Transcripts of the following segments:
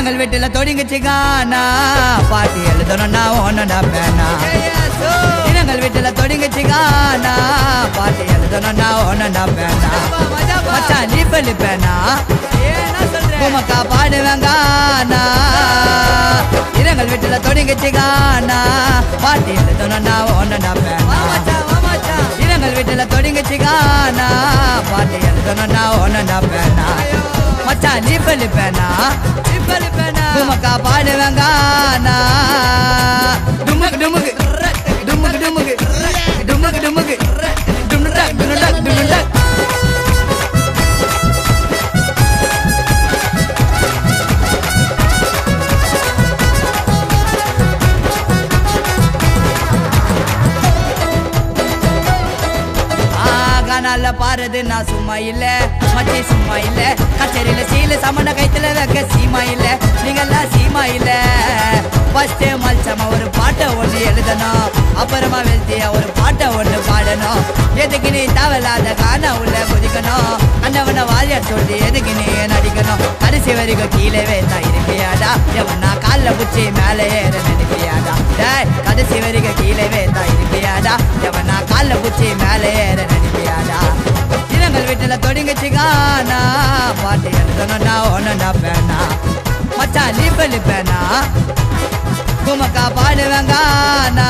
இரங்கல் வீட்டுல தொடங்கிச்சுக்கானா பாட்டு எழுதணும்னா ஒன்னுடா பேனா இரங்கல் வீட்டுல தொடங்கிச்சுக்கானா பாட்டு எழுதணும்னா ஒன்னுடா பேனா மச்சான் நீப்பலு பேனா உமக்கா பாடுவேங்கானா இரங்கல் வீட்டுல தொடங்கிச்சுக்கானா பாட்டு எழுதணும்னா ஒன்னுடா பேனா இரங்கல் வீட்டுல தொடங்கிச்சுக்கானா பாட்டு எழுதணும்னா ஒன்னுடா பேனா மச்சான் நீப்பலு பேனா உமக்கா பாடுவேங்கானா டுமுக்கு டுமுக்கு டுமுக்கு டுமுக்கு டுமுக்கு டுமுக்கு டுமுடக் டுமுடக் டுமுடக் கானால பாருது நான் சும்மா இல்ல மச்சி சும்மா இல்ல கச்சேரியில சீல சமண கைத்துல வைக்க சீமா இல்ல நீங்கெல்லாம் சீமா இல்ல ஃபர்ஸ்ட் மல்சமா ஒரு பாட்டை ஒண்ணு எழுதணும் அப்புறமா வெல்த்தியா ஒரு பாட்டை ஒண்ணு பாடணும் எதுக்கு நீ தேவையில்லாத கானா உள்ள குதிக்கணும் அண்ணவனை வாரியார் சொல்லி எதுக்கு நீ நடிக்கணும் கடைசி வரைக்கும் கீழே தான் இருக்கியாடா எவனா காலில் புச்சி மேலே ஏற நினைக்கியாடா டேய் கடைசி வரைக்கும் கீழே தான் இருக்கியாடா எவனா காலில் புச்சி மேலே ஏற நினைக்கியாடா இரங்கல் வீட்டுல தொடங்கிச்சுக்கானா பாட்டு எழுதணும்னா ஒன்னுடா பேனா மச்சான் நீப்பலு பேனா உமக்கா பாடுவேங்கானா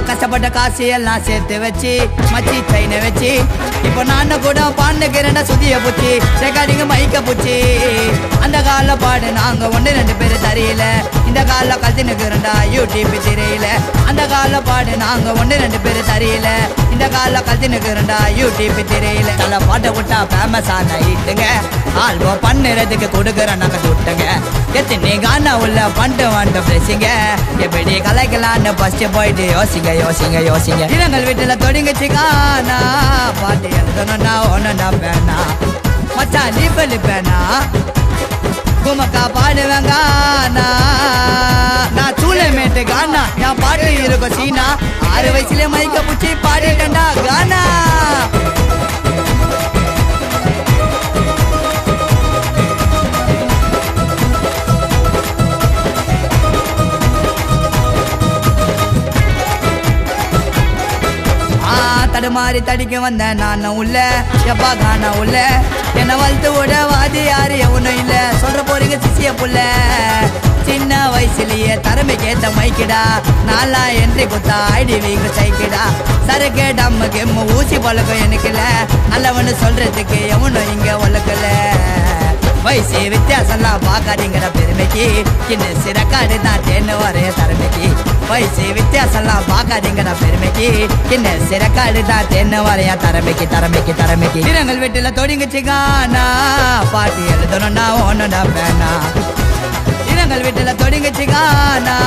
கஷ்டப்பட்ட காசு எல்லாம் சேர்த்து வச்சு மச்சி ட்ரெயினை வச்சு இப்போ நான் கூட பாண்டுக்கிறேன்டா சுதிய பூச்சி ரெக்கார்டிங்க மைக்க பூச்சி அந்த கால பாடு நாங்க ஒன்று ரெண்டு பேர் தெரியல இந்த கால கல்தினுக்குறேன்டா யூடியூப் தெரியல அந்த கால பாடு நாங்க ஒன்று ரெண்டு பேர் தெரியல இந்த கால கல்தினுக்குறேன்டா யூடியூப் தெரியல தலை பாட்டை விட்டா ஃபேமஸ் ஆன இட்டுங்க ஆல்பம் பண்ணுறதுக்கு கொடுக்குறேன் நாங்கள் விட்டுங்க எத்தனை கானா உள்ள பண்டு வந்து பேசுங்க எப்படி கலைக்கலான்னு ஃபர்ஸ்ட் போயிட்டு யோசிங்க யோசிங்க யோசிங்க இரங்கல் வீட்டுல தொடங்கிச்சுக்கானா பாட்டு எழுதணும்னா ஒன்னுடா பேனா மச்சான் நீப்பலு பேனா உமக்கா பாடுவேங்கானா நான் சூளமேட்டு கானா என் பாட்டு இருக்கும் சீனா 6 வயசுல மைக்க புச்சி பாடிட்டேன்டா கானா தடுமாறி தடிக்க வந்த நானும் உள்ள எப்பா காணா உள்ள என்ன வளர்த்து விட வாதி யாரு எவனும் இல்ல சொல்ற போறீங்க சிசிய புள்ள சின்ன வயசுலயே திறமைக்கு ஏத்த மைக்கிடா நாளா என்றி குத்தா ஐடி வீங்க சைக்கிடா சரக்கு டம்மு கெம்மு ஊசி பழக்கம் எனக்குல நல்லவனு சொல்றதுக்கு எவனும் இங்க ஒழுக்கல வயசு வித்தியாசம்லாம் பார்க்காதீங்கிற பெருமைக்கு இன்னும் சிறக்காடு தான் தேன்னு வரைய திறமைக்கு வயசு வித்தியாசம்லாம் பார்க்காதீங்கிற பெருமைக்கு இன்னும் சிறக்காடு தான் தேன்னு வரைய திறமைக்கு திறமைக்கு திறமைக்கு இரங்கல் வீட்டுல தொடங்கிச்சுக்கானா பாட்டு எழுதணும்னா ஒன்னுடா பேனா இரங்கல் வீட்டுல தொடங்கிச்சுக்கானா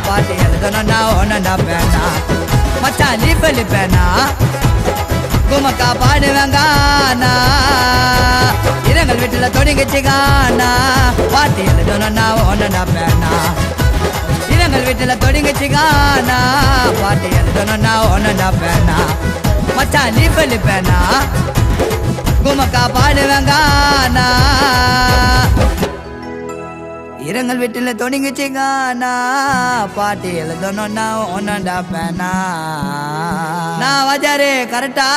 பாட்டு எழுதணும்னா ஒன்னுடா பேனா மச்சான் நீப்பலு பேனா உமக்கா பாடுவேங்கானா இரங்கல் வீட்டுல தொடங்கிச்சுக்கானா பாட்டு எழுதணும்னா ஒன்னுடா பேனா இரங்கல் வீட்டுல தொடங்கிச்சுக்கானா பாட்டு எழுதணும்னா ஒன்னுடா பேனா மச்சான் நீப்பலு பேனா உமக்கா பாடுவேங்கானா இரங்கல் வீட்டுல தொடங்கிச்சுக்கானா பாட்டு எழுதணும்னா ஒன்னுடா பேனா நான் வாஜாரு கரெக்டா